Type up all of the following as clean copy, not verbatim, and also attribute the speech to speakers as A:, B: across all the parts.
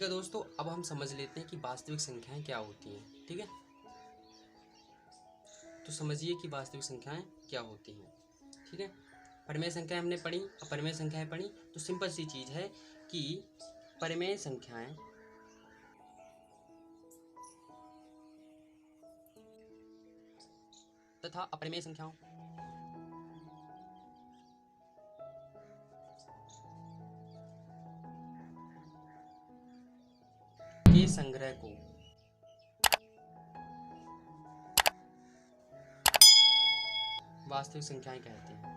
A: है दोस्तों, अब हम समझ लेते हैं कि वास्तविक संख्याएं क्या होती हैं। ठीक है, तो समझिए कि वास्तविक संख्याएं क्या होती हैं। ठीक है, परिमेय संख्याएं हमने पढ़ी, अपरिमेय संख्याएं पढ़ी। तो सिंपल सी चीज है कि परिमेय संख्याएं तथा अपरिमेय संख्याओं के संग्रह को वास्तविक संख्याएं कहते हैं।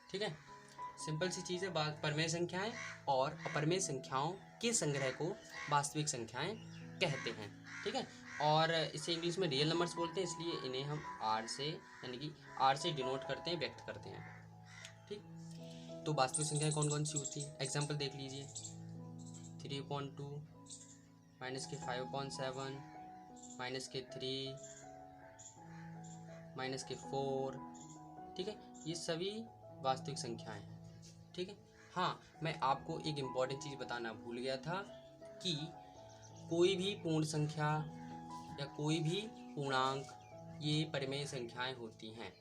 A: ठीक है, सिंपल सी चीज़ है। परिमेय संख्याएं और अपरिमेय संख्याओं के संग्रह को वास्तविक संख्याएं कहते हैं। ठीक है, और इसे इंग्लिश में रियल नंबर्स बोलते हैं, इसलिए इन्हें हम आर से यानी कि आर से डिनोट करते हैं, व्यक्त करते हैं। ठीक, तो वास्तविक संख्याएं कौन कौन सी होती हैं? एग्जाम्पल देख लीजिए, 3/2 माइनस के 5/7 माइनस के 3 माइनस के 4। ठीक है, ये सभी वास्तविक संख्याएं हैं। ठीक है, हाँ, मैं आपको एक इम्पॉर्टेंट चीज़ बताना भूल गया था कि कोई भी पूर्ण संख्या या कोई भी पूर्णांक ये परिमेय संख्याएं होती हैं।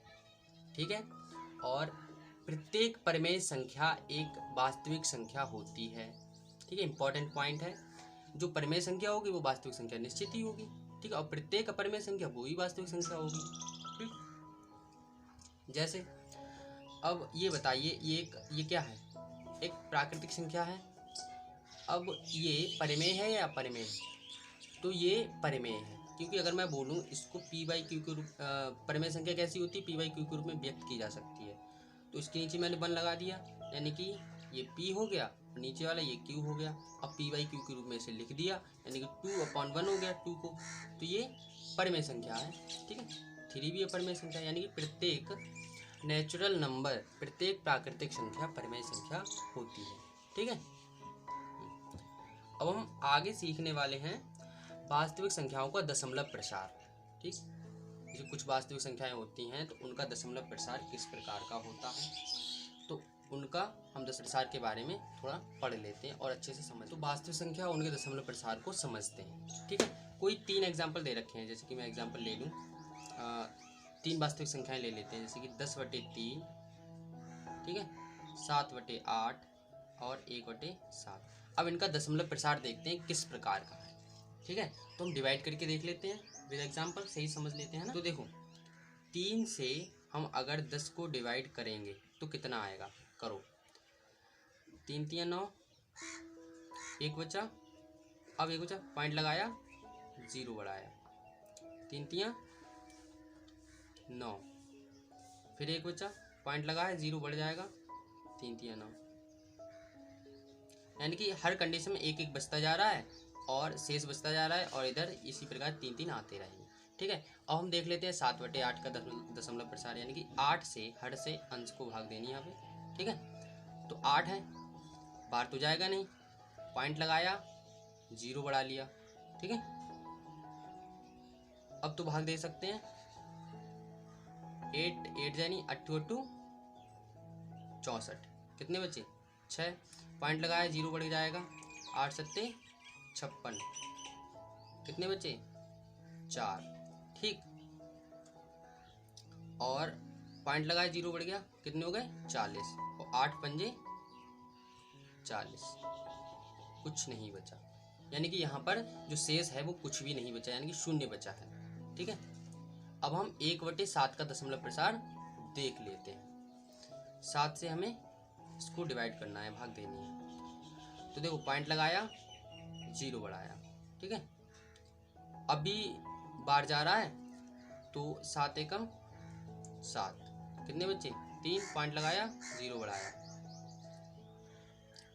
A: ठीक है, और प्रत्येक परिमेय संख्या एक वास्तविक संख्या होती है। ठीक है, इम्पॉर्टेंट पॉइंट है। जो परिमेय संख्या होगी वो वास्तविक संख्या निश्चित ही होगी। ठीक है, और प्रत्येक अपरिमेय संख्या वो ही वास्तविक संख्या होगी। ठीक, जैसे अब ये बताइए, ये क्या है? एक प्राकृतिक संख्या है। अब ये परिमेय है या अपरिमेय है? तो ये परिमेय है, क्योंकि अगर मैं बोलूँ इसको p/q के रूप परिमेय संख्या कैसी होती है? p/q के रूप में व्यक्त की जा सकती है। तो इसके नीचे मैंने 1 लगा दिया, यानी कि ये p हो गया, नीचे वाला ये q हो गया। अब p/q के रूप में इसे लिख दिया, यानी कि 2/1 हो गया 2 को। तो ये परिमेय संख्या है। ठीक है, 3 भी अपरिमेय संख्या, यानी कि प्रत्येक नेचुरल नंबर, प्रत्येक प्राकृतिक संख्या परिमेय संख्या होती है। ठीक है, अब हम आगे सीखने वाले हैं वास्तविक संख्याओं का दशमलव प्रसार। ठीक, जैसे कुछ वास्तविक संख्याएं होती हैं तो उनका दशमलव प्रसार किस प्रकार का होता है, तो उनका हम दशमलव प्रसार के बारे में थोड़ा पढ़ लेते हैं और अच्छे से समझ। तो वास्तविक संख्या और उनके दशमलव प्रसार को समझते हैं। ठीक है, कोई 3 एग्जाम्पल दे रखे हैं, जैसे कि मैं एग्जाम्पल ले लूँ, 3 वास्तविक संख्याएं ले लेते हैं, जैसे कि 10/3, ठीक है, 7/8 और 1/7। अब इनका दशमलव प्रसार देखते हैं किस प्रकार का है। ठीक है, तो हम डिवाइड करके देख लेते हैं विद एग्जाम्पल, सही समझ लेते हैं ना। तो देखो, 3 से हम अगर 10 को डिवाइड करेंगे तो कितना आएगा? करो, 3 3 9, 1 बचा। अब 1 बचा, पॉइंट लगाया, 0 बढ़ाया, 3 3 9, फिर 1 बचा, पॉइंट लगाया, 0 बढ़ जाएगा, 3 3 9। यानी कि हर कंडीशन में 1 1 बचता जा रहा है और शेष बचता जा रहा है, और इधर इसी प्रकार 3 3 आते रहेंगे। ठीक है, अब हम देख लेते हैं 7/8 का दशमलव प्रसार, यानी कि 8 से हर से अंश को भाग देनी यहाँ पे। ठीक है, तो 8 है, बाहर तो जाएगा नहीं, पॉइंट लगाया, 0 बढ़ा लिया। ठीक है, अब तो भाग दे सकते हैं, 8 8 यानी 8 8 64, कितने बचे? 6, पॉइंट लगाया, 0 बढ़ जाएगा, 8 7 56, कितने बचे? 4। ठीक, और पॉइंट लगाया, 0 बढ़ गया, कितने हो गए? 40, और 8 पंजे 40, कुछ नहीं बचा। यानी कि यहाँ पर जो शेष है वो कुछ भी नहीं बचा, यानी कि शून्य बचा है। ठीक है, अब हम 1/7 का दशमलव प्रसार देख लेते हैं। 7 से हमें इसको डिवाइड करना है, भाग देनी है। तो देखो, पॉइंट लगाया, 0 बढ़ाया। ठीक है, अभी बार जा रहा है, तो 7 एकम 7, कितने बचे? 3, पॉइंट लगाया, 0 बढ़ाया।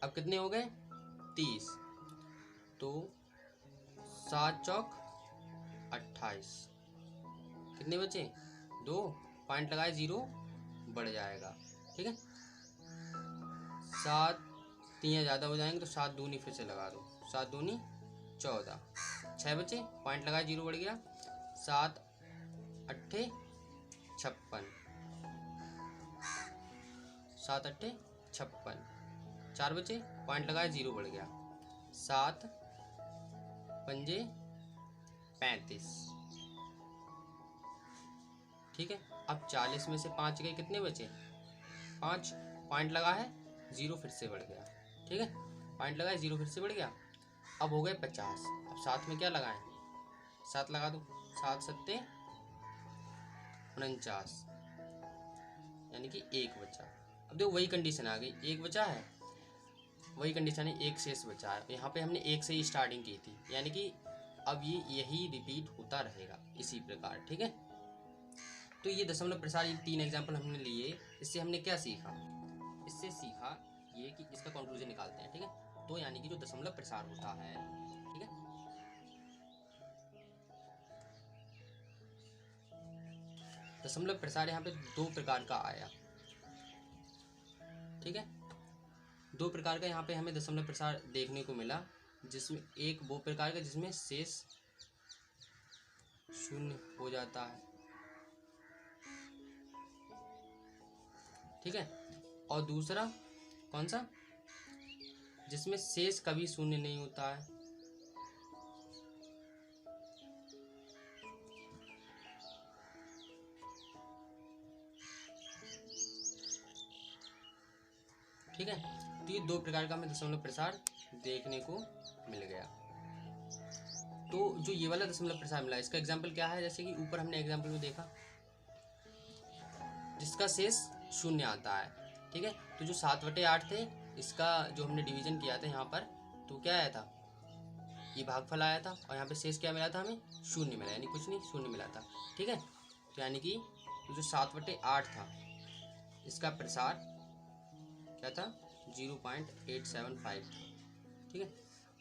A: अब कितने हो गए? 30, तो 7 चौक 28, कितने बचे? 2, पॉइंट लगाए, 0 बढ़ जाएगा। ठीक है, 7 3 ज़्यादा हो जाएंगे, तो 7 दूनी फिर से लगा दो, 7 दूनी 14, 6 बचे, पॉइंट लगाए, 0 बढ़ गया, 7 8 56, 7 अट्ठे 56, 4 बचे, पॉइंट लगाए, 0 बढ़ गया, 7 पंजे 35। ठीक है, अब 40 में से 5 गए, कितने बचे, 5, पॉइंट लगा है, 0 फिर से बढ़ गया। ठीक है, पॉइंट लगाए, 0 फिर से बढ़ गया, अब हो गए 50। अब 7 में क्या लगाएं, 7 लगा दो, 7 सत्ते 49, यानी कि 1 बचा। अब देखो वही कंडीशन आ गई, 1 बचा है, वही कंडीशन है, 1 शेष बचा है। यहाँ पे हमने 1 से ही स्टार्टिंग की थी, यानी कि अब ये यही रिपीट होता रहेगा इसी प्रकार। ठीक है, तो ये दशमलव प्रसार, ये 3 एग्जाम्पल हमने लिए। इससे हमने क्या सीखा, इससे सीखा ये कि इसका कंक्लूजन निकालते हैं। ठीक है, तो यानी कि जो दशमलव प्रसार होता है, ठीक है, दशमलव प्रसार यहाँ पे 2 प्रकार का आया। ठीक है, 2 प्रकार का यहाँ पे हमें दशमलव प्रसार देखने को मिला, जिसमें एक वो प्रकार का जिसमें शेष शून्य हो जाता है। ठीक है, और दूसरा कौन सा, जिसमें शेष कभी शून्य नहीं होता है। ठीक है, तो ये 2 प्रकार का हमें दशमलव प्रसार देखने को मिल गया। तो जो ये वाला दशमलव प्रसार मिला, इसका एग्जाम्पल क्या है, जैसे कि ऊपर हमने एग्जाम्पल में देखा जिसका शेष शून्य आता है। ठीक है, तो जो 7/8 थे, इसका जो हमने डिवीजन किया था यहाँ पर, तो क्या आया था, ये भागफल आया था, और यहाँ पे शेष क्या मिला था, हमें शून्य मिला, यानी कुछ नहीं, शून्य मिला था। ठीक है, तो यानी कि जो 7/8 था, इसका प्रसार क्या था, 0.875। ठीक है,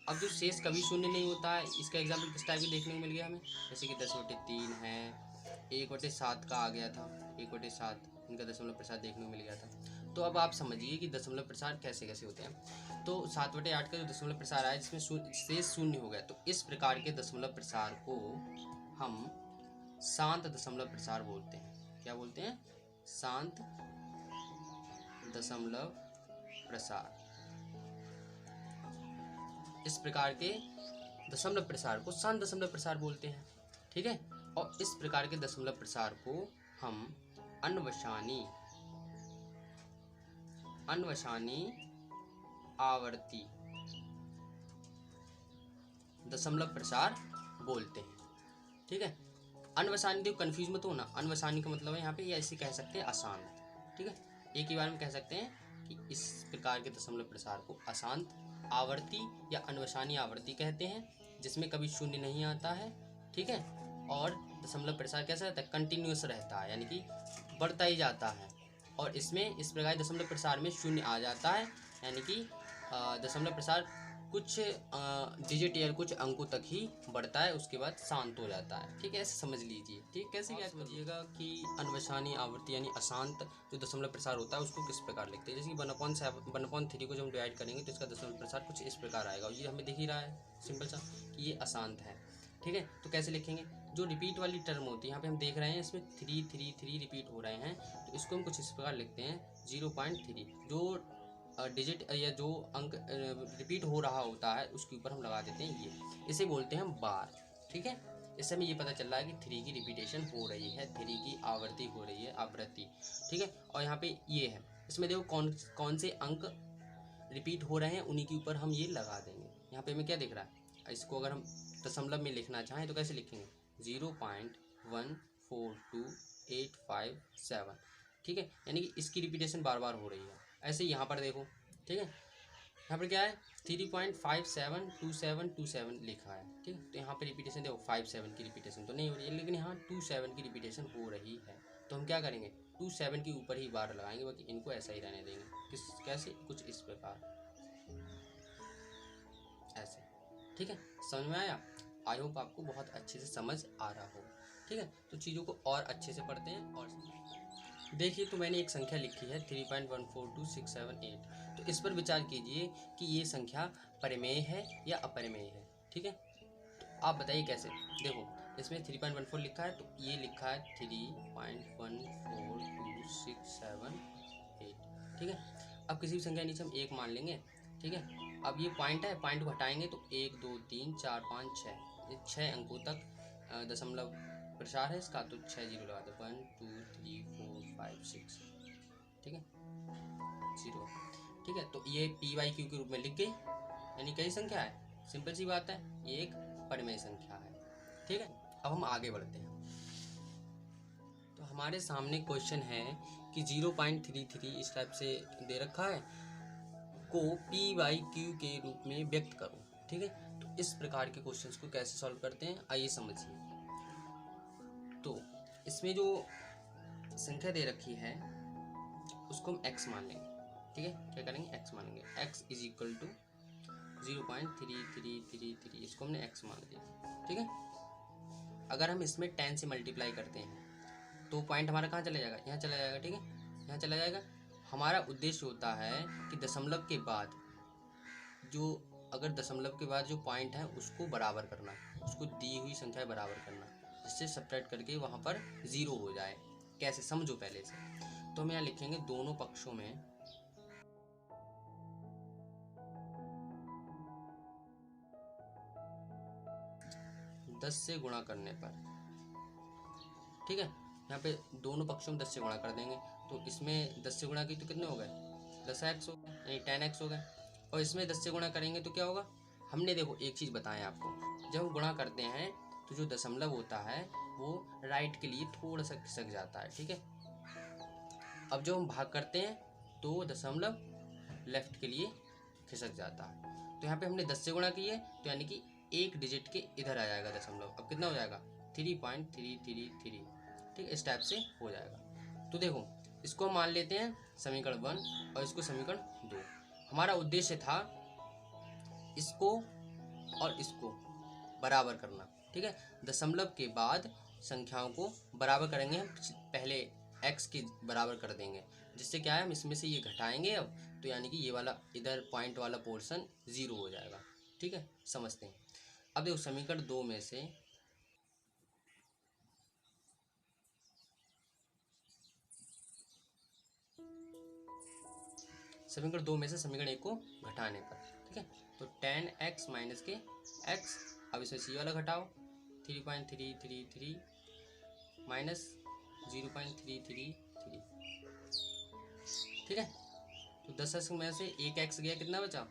A: अब जो शेष कभी शून्य नहीं होता है, इसका एग्जाम्पल किस टाइप के देखने को मिल गया हमें, जैसे कि 10/3 है, 1/7 का आ गया था, 1/7 इनका दशमलव प्रसार देखने को मिल गया था। तो अब आप समझिए कि दशमलव प्रसार कैसे कैसे होते हैं। तो 7/8 का जो दशमलव प्रसार आया, जिसमें शेष शून्य हो गया, तो इस प्रकार के दशमलव प्रसार को हम शांत दशमलव प्रसार बोलते हैं। क्या बोलते हैं, शांत दशमलव प्रसार। इस प्रकार के दशमलव प्रसार को शांत दशमलव प्रसार बोलते हैं। ठीक है, और इस प्रकार के दशमलव प्रसार को हम अनवसानी आवर्ती दशमलव प्रसार बोलते हैं। ठीक है, अनवसानी, देखो कंफ्यूज मत हो ना, अनवसानी का मतलब है यहाँ पे, या ऐसे कह सकते हैं अशांत। ठीक है, एक ही बार में कह सकते हैं कि इस प्रकार के दशमलव प्रसार को अशांत आवर्ती या अनवसानी आवर्ती कहते हैं, जिसमें कभी शून्य नहीं आता है। ठीक है, और दशमलव प्रसार कैसा रहता है, कंटिन्यूअस रहता है, यानी कि बढ़ता ही जाता है। और इसमें इस प्रकार दशमलव प्रसार में शून्य आ जाता है, यानी कि दशमलव प्रसार कुछ डिजिट या कुछ अंकों तक ही बढ़ता है, उसके बाद शांत हो जाता है। ठीक है, ऐसे समझ लीजिए। ठीक, कैसे क्या समझिएगा कि अनवसानी आवर्ती यानी अशांत जो दशमलव प्रसार होता है उसको किस प्रकार लिखते हैं। जैसे कि 1/3 को जब हम डिवाइड करेंगे तो इसका दशमलव प्रसार कुछ इस प्रकार आएगा, और ये हमें दिख ही रहा है सिंपल सा कि ये अशांत है। ठीक है, तो कैसे लिखेंगे, जो रिपीट वाली टर्म होती है, यहाँ पे हम देख रहे हैं इसमें 3 रिपीट हो रहे हैं, तो इसको हम कुछ इस प्रकार लिखते हैं 0.3। जो डिजिट या जो अंक रिपीट हो रहा होता है उसके ऊपर हम लगा देते हैं ये, इसे बोलते हैं बार। ठीक है, इससे हमें ये पता चल रहा है कि 3 की रिपीटेशन हो रही है, 3 की आवृत्ति हो रही है, आवृत्ति। ठीक है, और यहाँ पे ये है, इसमें देखो कौन से अंक रिपीट हो रहे हैं, उन्हीं के ऊपर हम ये लगा देंगे। यहाँ पे हमें क्या दिख रहा है, इसको अगर हम दशमलव में लिखना चाहें तो कैसे लिखेंगे, 0.142857। ठीक है, यानी कि इसकी रिपीटेशन बार बार हो रही है। ऐसे यहाँ पर देखो, ठीक है, यहाँ पर क्या है, 3.572727 लिखा है। ठीक है, तो यहाँ पे रिपीटेशन देखो 57 की रिपीटेशन तो नहीं हो रही है, लेकिन यहाँ 27 की रिपीटेशन हो रही है। तो हम क्या करेंगे, 27 के ऊपर ही बार लगाएंगे, बाकी इनको ऐसा ही रहने देंगे। कैसे, कुछ इस प्रकार, ऐसे। ठीक है, समझ में आया, आई होप आपको बहुत अच्छे से समझ आ रहा हो। ठीक है, तो चीज़ों को और अच्छे से पढ़ते हैं। और देखिए, तो मैंने एक संख्या लिखी है 3.142678। तो इस पर विचार कीजिए कि ये संख्या परिमेय है या अपरिमेय है। ठीक है, तो आप बताइए कैसे। देखो, इसमें 3.14 लिखा है, तो ये लिखा है 3.142678। ठीक है। अब किसी भी संख्या के नीचे हम 1 मान लेंगे, ठीक है। अब ये पॉइंट है, पॉइंट को हटाएंगे तो 1 2 3 4 5 6, ये 6 अंकों तक दशमलव प्रसार है इसका, तो 6 जीरो लगा दो, 1 2 3 4 5 6, ठीक है, 0, ठीक है। तो ये p/q के रूप में लिख गई, यानी कई संख्या है, सिंपल सी बात है, ये एक परिमेय संख्या है, ठीक है। अब हम आगे बढ़ते हैं। तो हमारे सामने क्वेश्चन है कि 0.33 इस टाइप से दे रखा है को p/q के रूप में व्यक्त करो, ठीक है। तो इस प्रकार के क्वेश्चंस को कैसे सॉल्व करते हैं आइए समझिए। तो इसमें जो संख्या दे रखी है उसको हम x मान लेंगे, ठीक है। क्या करेंगे, x मानेंगे, x इज इक्वल टू 0.3333, इसको हमने x मान लिया, ठीक है। अगर हम इसमें 10 से मल्टीप्लाई करते हैं तो पॉइंट हमारा कहाँ चला जाएगा, यहाँ चला जाएगा, ठीक है, यहाँ चला जाएगा। हमारा उद्देश्य होता है कि दशमलव के बाद जो, अगर दशमलव के बाद जो पॉइंट है उसको बराबर करना, उसको दी हुई संख्या बराबर करना, जिससे सब्ट्रैक्ट करके वहाँ पर 0 हो जाए। कैसे, समझो पहले से। तो हम यहाँ लिखेंगे दोनों पक्षों में 10 से गुणा करने पर, ठीक है। यहाँ पे दोनों पक्षों में 10 से गुणा कर देंगे, तो इसमें 10 से गुणा की तो कितने हो गए, 10x हो गए, यानी 10x हो गए। और इसमें 10 से गुणा करेंगे तो क्या होगा, हमने देखो एक चीज़ बताएं आपको, जब हम गुणा करते हैं तो जो दशमलव होता है वो राइट के लिए थोड़ा सा खिसक जाता है, ठीक है। अब जब हम भाग करते हैं तो दशमलव लेफ्ट के लिए खिसक जाता है। तो यहाँ पे हमने 10 से गुणा की है, तो यानी कि एक डिजिट के इधर आ जाएगा दशमलव। अब कितना हो जाएगा, 3.333, ठीक है, इस टाइप से हो जाएगा। तो देखो इसको हम मान लेते हैं समीकरण 1 और इसको समीकरण 2। हमारा उद्देश्य था इसको और इसको बराबर करना, ठीक है। दशमलव के बाद संख्याओं को बराबर करेंगे, हम पहले x के बराबर कर देंगे, जिससे क्या है, हम इसमें से ये घटाएंगे अब, तो यानी कि ये वाला इधर पॉइंट वाला पोर्शन 0 हो जाएगा, ठीक है। समझते हैं। अब देखो समीकरण 2 में से समीकरण 1 को घटाने पर, ठीक है। तो 10x माइनस के x, अब इसमें सी वाला घटाओ, 3.333 माइनस 0.333, ठीक है। तो 10x में से एक x गया, कितना बचा,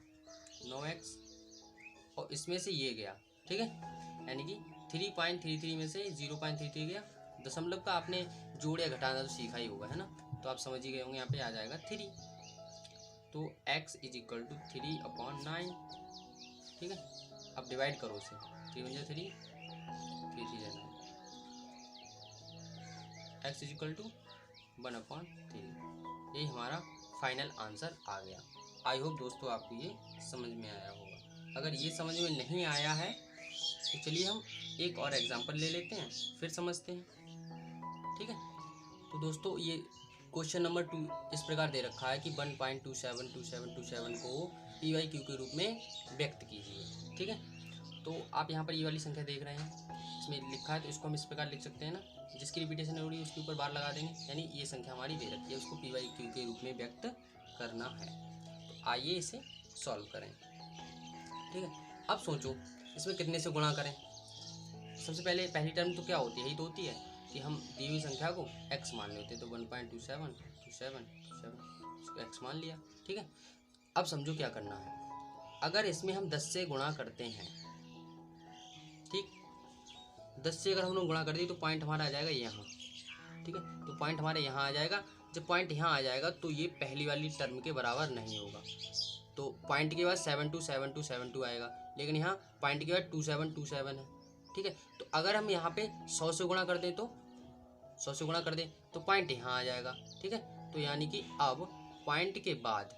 A: 9x, और इसमें से ये गया, ठीक है, यानी कि 3.33 में से 0.33 गया। दशमलव का आपने जोड़ या घटाना तो सीखा ही होगा, है ना, तो आप समझ ही गए होंगे, यहाँ पे आ जाएगा 3। तो x इज इक्वल टू 3/9, ठीक है। अब डिवाइड करो उसे, 3 × 3 3 3 9, x इज इक्वल टू 1/3। यही हमारा फाइनल आंसर आ गया। आई होप दोस्तों आपको ये समझ में आया होगा। अगर ये समझ में नहीं आया है तो चलिए हम एक और एग्जांपल ले लेते हैं, फिर समझते हैं, ठीक है। तो दोस्तों ये क्वेश्चन नंबर 2 इस प्रकार दे रखा है कि 1.272727 को p/q के रूप में व्यक्त कीजिए, ठीक है। तो आप यहाँ पर ये वाली संख्या देख रहे हैं, इसमें लिखा है, तो इसको हम इस प्रकार लिख सकते हैं ना, जिसकी रिपीटेशन हो रही है उसके ऊपर बार लगा देंगे, यानी ये संख्या हमारी दे रखी है, उसको p/q के रूप में व्यक्त करना है। तो आइए इसे सॉल्व करें, ठीक है। अब सोचो इसमें कितने से गुणा करें। सबसे पहले पहली टर्म तो क्या होती है, यही तो होती है कि हम दी हुई संख्या को x मान लेते हैं, तो 1.2727 इसको x मान लिया, ठीक है। अब समझो क्या करना है, अगर इसमें हम 10 से गुणा करते हैं, ठीक, 10 से अगर हम लोग गुणा कर दिए तो पॉइंट हमारा आ जाएगा यहाँ, ठीक है। तो पॉइंट हमारे यहाँ आ जाएगा, जब पॉइंट यहाँ आ जाएगा तो ये पहली वाली टर्म के बराबर नहीं होगा, तो पॉइंट के बाद 727272 आएगा, लेकिन यहाँ पॉइंट के बाद 2727 है, ठीक है। तो अगर हम यहाँ पे 100 से गुणा कर दें, तो 100 से गुणा कर दें तो पॉइंट यहाँ आ जाएगा, ठीक है। तो यानी कि अब पॉइंट के बाद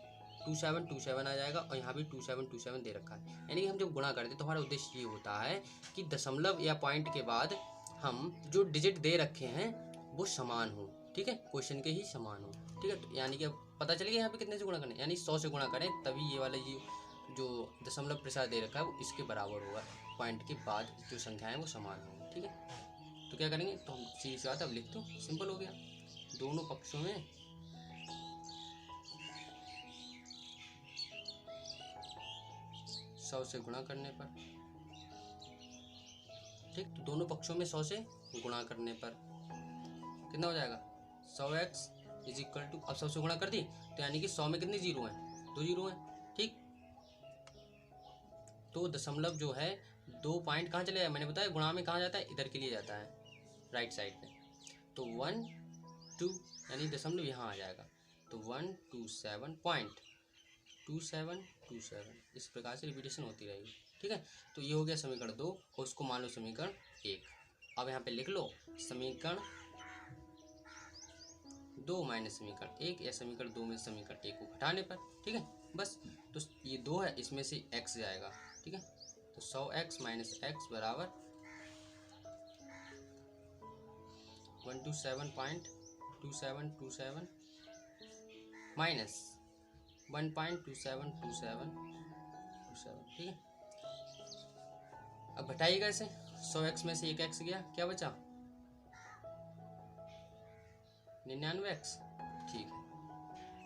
A: 2727 आ जाएगा, और यहाँ भी 2727 दे रखा है, यानी कि हम जब गुणा करते हैं तो हमारा उद्देश्य ये होता है कि दशमलव या पॉइंट के बाद हम जो डिजिट दे रखे हैं वो समान हो, ठीक है, क्वेश्चन के ही समान हो, ठीक है। तो यानी कि अब पता चल गया यहाँ पे कितने से गुणा करना है, यानी 100 से गुणा करें तभी ये वाला ये जो दशमलव प्रसार दे रखा है वो इसके बराबर होगा, पॉइंट के बाद जो संख्या है वो समान होंगी, ठीक है। तो क्या करेंगे, तो हम सीधी सी बात अब लिख दो, सिंपल हो गया, दोनों पक्षों में 100 से गुणा करने पर, ठीक। तो दोनों पक्षों में 100 से गुणा करने पर कितना हो जाएगा, 100x इज इक्वल टू, अब 100 से गुणा कर दी तो यानी कि 100 में कितने जीरो हैं, 2 जीरो हैं, ठीक। तो दशमलव जो है 2 पॉइंट कहाँ चले जाए, मैंने बताया गुणा में कहाँ जाता है, इधर के लिए जाता है, राइट साइड पे। तो 1 2 यानी दशमलव यहाँ आ जाएगा, तो 127.2727 इस प्रकार से रिपीटेशन होती रहेगी, ठीक है। तो ये हो गया समीकरण 2 और उसको मान लो समीकरण 1। अब यहाँ पे लिख लो समीकरण 2 माइनस समीकरण 1, या समीकरण 2 में समीकरण 1 को घटाने पर, ठीक है। बस तो ये 2 है, इसमें से x जाएगा, ठीक है। तो 100x माइनस x बराबर 127.2727 माइनस 1.2727, ठीक है। अब घटाइएगा इसे, 100x में से एक x गया, क्या बचा 99x, ठीक है।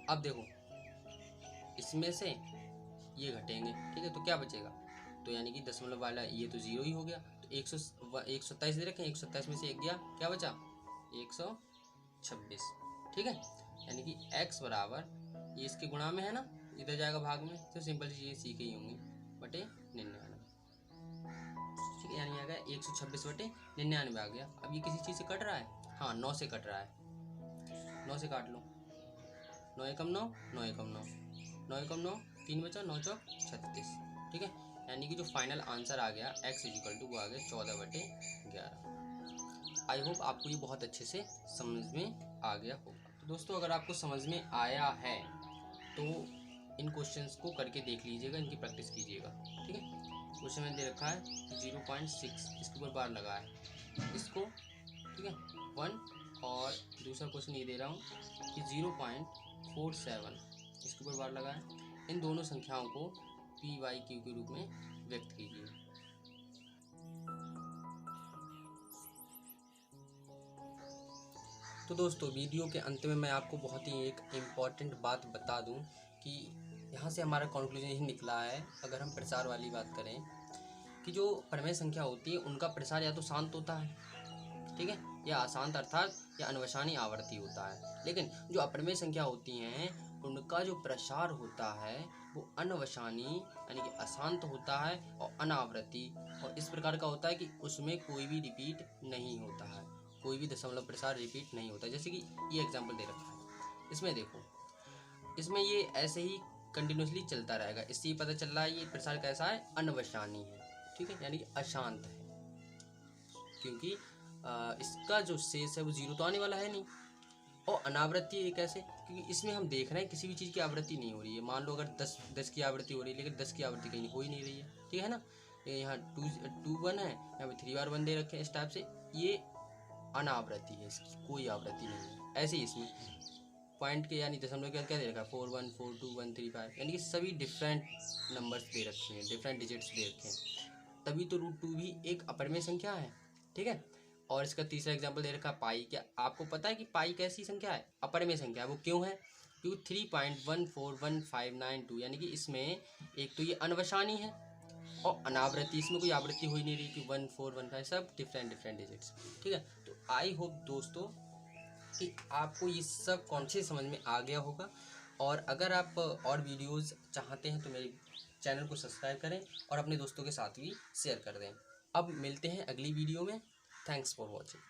A: अब देखो इसमें से ये घटेंगे, ठीक है, तो क्या बचेगा, तो यानी कि दशमलव वाला ये तो जीरो ही हो गया, तो 127 दे रखे, 127 में से एक गया, क्या बचा 126, ठीक है। यानी कि x बराबर, ये इसके गुणा में है ना, इधर जाएगा भाग में, तो सिंपल चीज़ें सीखी ही होंगी, बटे 99, ठीक है। यानी आ गया 126 बटे 99 आ गया। अब ये किसी चीज़ से कट रहा है, हाँ 9 से कट रहा है, 9 से काट लो, 9 एकम 9, 9 एकम 9, 9 एकम 9, 3 बचा, 9 चौक 36, ठीक है। यानी कि जो फाइनल आंसर आ गया x इजिकल टू वो आ गया 14/11। आई होप आपको ये बहुत अच्छे से समझ में आ गया होगा। तो दोस्तों अगर आपको समझ में आया है तो इन क्वेश्चंस को करके देख लीजिएगा, इनकी प्रैक्टिस कीजिएगा, ठीक है। क्वेश्चन में दे रखा है 0.6, इसके ऊपर बार लगा है इसको, ठीक है 1, और दूसरा क्वेश्चन ये दे रहा हूँ कि 0.47, इसके ऊपर बार लगा है। इन दोनों संख्याओं को p/q के रूप में व्यक्त कीजिए। तो दोस्तों वीडियो के अंत में मैं आपको बहुत ही एक इम्पॉर्टेंट बात बता दूं कि यहाँ से हमारा कंक्लूजन यही निकला है, अगर हम प्रसार वाली बात करें, कि जो परिमेय संख्या होती है उनका प्रसार या तो शांत होता है, ठीक है, या अशांत अर्थात या अनवसानी आवर्ती होता है। लेकिन जो अपरिमेय संख्या होती हैं उनका जो प्रसार होता है वो अनवसानी यानी कि अशांत होता है और अनावृत्ति, और इस प्रकार का होता है कि उसमें कोई भी रिपीट नहीं होता है, कोई भी दशमलव प्रसार रिपीट नहीं होता। जैसे कि ये एग्जाम्पल दे रखा है, इसमें देखो, इसमें ये ऐसे ही कंटिन्यूसली चलता रहेगा, इससे ही पता चल रहा है ये प्रसार कैसा है, अनवसानी है, ठीक है, यानी कि अशांत है, क्योंकि इसका जो शेष है वो जीरो तो आने वाला है नहीं। और अनावृत्ति एक ऐसे, क्योंकि इसमें हम देख रहे हैं किसी भी चीज़ की आवृत्ति नहीं हो रही है। मान लो अगर 10 की आवृत्ति हो रही है, लेकिन 10 की आवृत्ति कहीं हो ही नहीं रही है, ठीक है ना। यहाँ 2 1 है, यहाँ पे 3 बार 1 दे रखे हैं, इस टाइप से ये अनावृत्ति है, इसकी कोई आवृत्ति नहीं है। ऐसे ही इसमें पॉइंट के यानी दशमलव के क्या दे रखा है, 4 1 4 2 1 3 5, यानी कि सभी डिफरेंट नंबर्स दे रखे हैं, डिफरेंट डिजिट्स दे रखे हैं, तभी तो √2 भी एक अपरिमेय संख्या है, ठीक है। और इसका तीसरा एग्जांपल दे रखा है पाई। क्या आपको पता है कि पाई कैसी संख्या है, अपरिमेय संख्या है। वो क्यों है, क्योंकि 3.14159 यानी कि इसमें एक तो ये अनवसानी है और अनावृत्ति, इसमें कोई आवृत्ति हो ही नहीं रही कि 1 4 1 5, सब डिफरेंट डिजिट्स, ठीक है। तो आई होप दोस्तों कि आपको ये सब कॉन्सेप्ट समझ में आ गया होगा, और अगर आप और वीडियोज़ चाहते हैं तो मेरे चैनल को सब्सक्राइब करें और अपने दोस्तों के साथ भी शेयर कर दें। अब मिलते हैं अगली वीडियो में। Thanks for watching.